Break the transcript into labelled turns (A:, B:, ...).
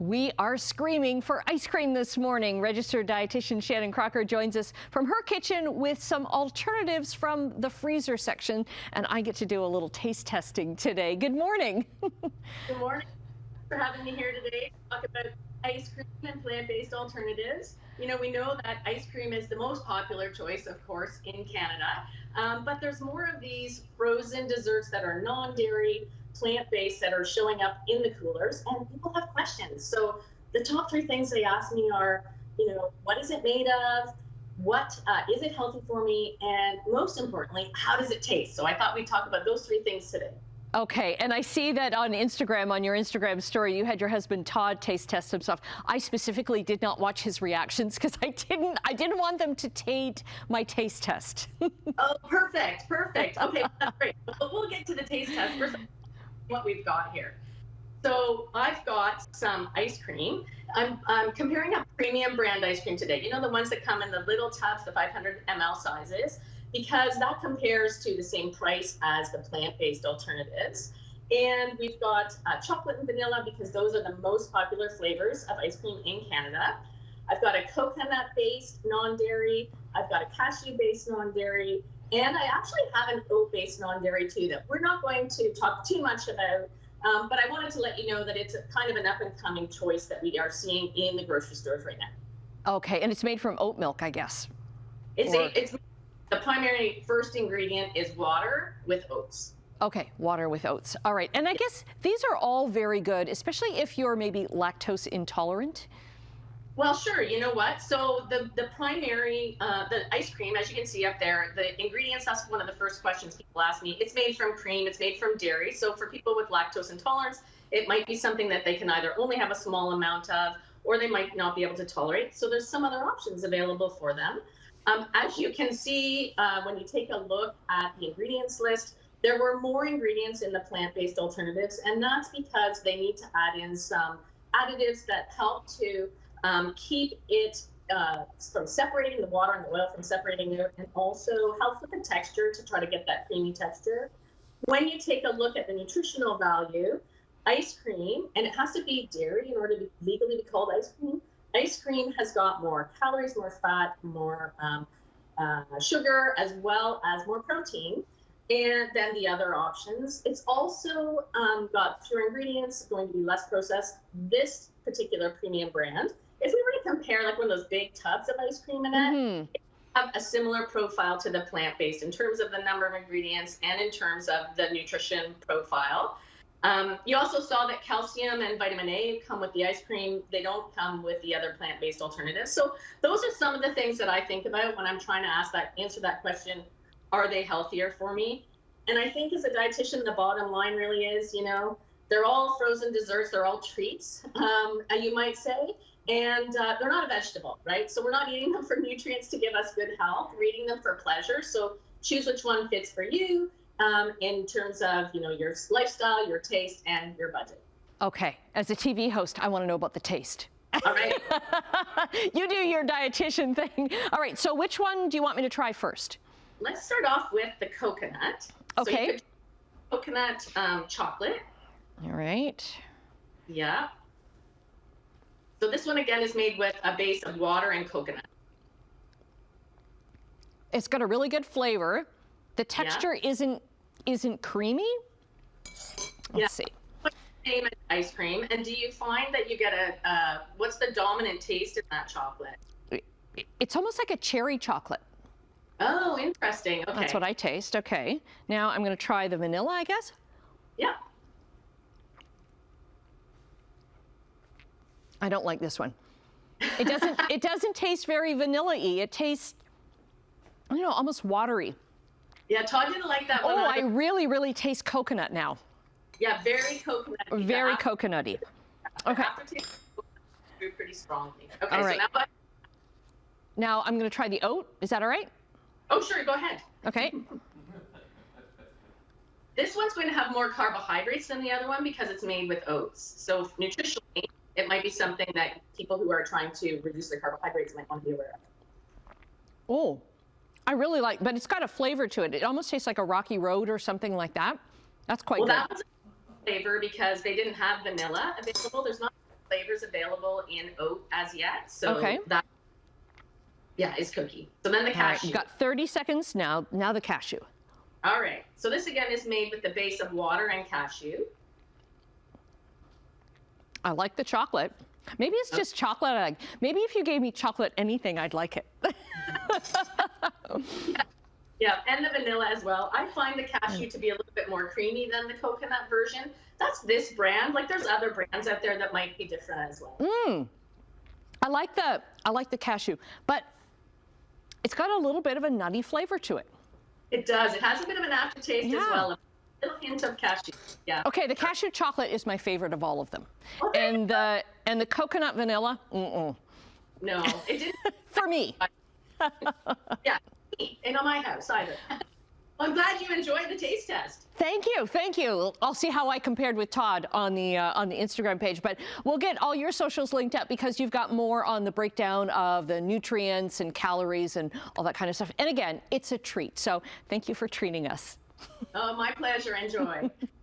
A: We are screaming for ice cream this morning. Registered dietitian Shannon Crocker joins us from her kitchen with some alternatives from the freezer section, and I get to do a little taste testing today. Good morning.
B: Good morning. Thanks for having me here today to talk about ice cream and plant-based alternatives. You know, we know that ice cream is the most popular choice, of course, in Canada, but there's more of these frozen desserts that are non-dairy, plant-based that are showing up in the coolers, and people have questions. So the top three things they ask me are, what is it made of? What is it healthy for me? And most importantly, how does it taste? So I thought we'd talk about those three things today.
A: Okay, and I see that on Instagram, on your Instagram story, you had your husband Todd taste test some stuff. I specifically did not watch his reactions because I didn't want them to taint my taste test.
B: Oh, perfect. Okay, that's great. We'll get to the taste test. First, what we've got here. So I've got some ice cream. I'm comparing a premium brand ice cream today. You know, the ones that come in the little tubs, the 500 ml sizes, because that compares to the same price as the plant-based alternatives. And we've got chocolate and vanilla because those are the most popular flavors of ice cream in Canada. I've got a coconut-based non-dairy. I've got a cashew-based non-dairy. And I actually have an oat-based non-dairy too that we're not going to talk too much about, but I wanted to let you know that it's a kind of an up-and-coming choice that we are seeing in the grocery stores right now.
A: Okay, and it's made from oat milk, I guess.
B: It's the primary first ingredient is water with oats.
A: Okay, water with oats. All right, and I guess these are all very good, especially if you're maybe lactose intolerant.
B: Well, sure. You know what? So the primary, the ice cream, as you can see up there, the ingredients, that's one of the first questions people ask me. It's made from cream, it's made from dairy. So for people with lactose intolerance, it might be something that they can either only have a small amount of, or they might not be able to tolerate. So there's some other options available for them. As you can see, when you take a look at the ingredients list, there were more ingredients in the plant-based alternatives, and that's because they need to add in some additives that help to keep it from separating the water and the oil from separating it, and also helps with the texture to try to get that creamy texture. When you take a look at the nutritional value, ice cream, and it has to be dairy in order to legally be called ice cream. Ice cream has got more calories, more fat, more sugar, as well as more protein than the other options. It's also got fewer ingredients, going to be less processed. This particular premium brand, if we were to compare like one of those big tubs of ice cream in it, it have a similar profile to the plant-based in terms of the number of ingredients and in terms of the nutrition profile. You also saw that calcium and vitamin A come with the ice cream. They don't come with the other plant-based alternatives. So those are some of the things that I think about when I'm trying to answer that question, are they healthier for me? And I think as a dietitian, the bottom line really is, they're all frozen desserts, they're all treats, you might say, and they're not a vegetable, right? So we're not eating them for nutrients to give us good health, we're eating them for pleasure. So choose which one fits for you in terms of, your lifestyle, your taste, and your budget.
A: Okay, as a TV host, I want to know about the taste.
B: All right.
A: You do your dietitian thing. All right, so which one do you want me to try first?
B: Let's start off with the coconut.
A: Okay.
B: So you could coconut chocolate.
A: All right.
B: Yeah. So this one again is made with a base of water and coconut.
A: It's got a really good flavor. The texture isn't creamy. Let's see.
B: Same as ice cream. And do you find that you get what's the dominant taste in that chocolate?
A: It's almost like a cherry chocolate.
B: Oh, interesting. Okay.
A: That's what I taste. Okay. Now I'm going to try the vanilla, I guess.
B: Yeah.
A: I don't like this one. It doesn't taste very vanilla-y. It tastes, almost watery.
B: Yeah, Todd didn't like that one.
A: Oh, I really, really taste coconut now.
B: Yeah, very coconutty.
A: Very coconutty. Okay.
B: Aftertaste pretty strongly. Okay,
A: all right.
B: So
A: now I'm going to try the oat. Is that all right?
B: Oh, sure. Go ahead.
A: Okay.
B: This one's going to have more carbohydrates than the other one because it's made with oats. So nutritionally, it might be something that people who are trying to reduce their carbohydrates might want to be aware of.
A: Oh, I really like, but it's got a flavor to it. It almost tastes like a Rocky Road or something like that. That's quite good.
B: That was a flavor because they didn't have vanilla available. There's not flavors available in oat as yet. So
A: Okay.
B: that, yeah, is cookie. So then the
A: All right,
B: cashew.
A: you've got 30 seconds now. Now the cashew.
B: All right. So this again is made with the base of water and cashew.
A: I like the chocolate. Maybe it's just chocolate. Maybe if you gave me chocolate anything, I'd like it.
B: Yeah, and the vanilla as well. I find the cashew to be a little bit more creamy than the coconut version. That's this brand. Like there's other brands out there that might be different as well.
A: I like the cashew, but it's got a little bit of a nutty flavor to it.
B: It does. It has a bit of an aftertaste as
A: Yeah.
B: well. A little hint of cashew. Yeah.
A: Okay, the cashew chocolate is my favorite of all of them.
B: Okay.
A: And the coconut vanilla,
B: No, it didn't.
A: for me.
B: Yeah, ain't on my house either. I'm glad you enjoyed the taste test.
A: Thank you, thank you. I'll see how I compared with Todd on the Instagram page, but we'll get all your socials linked up because you've got more on the breakdown of the nutrients and calories and all that kind of stuff. And again, it's a treat. So thank you for treating us.
B: Oh, my pleasure. Enjoy.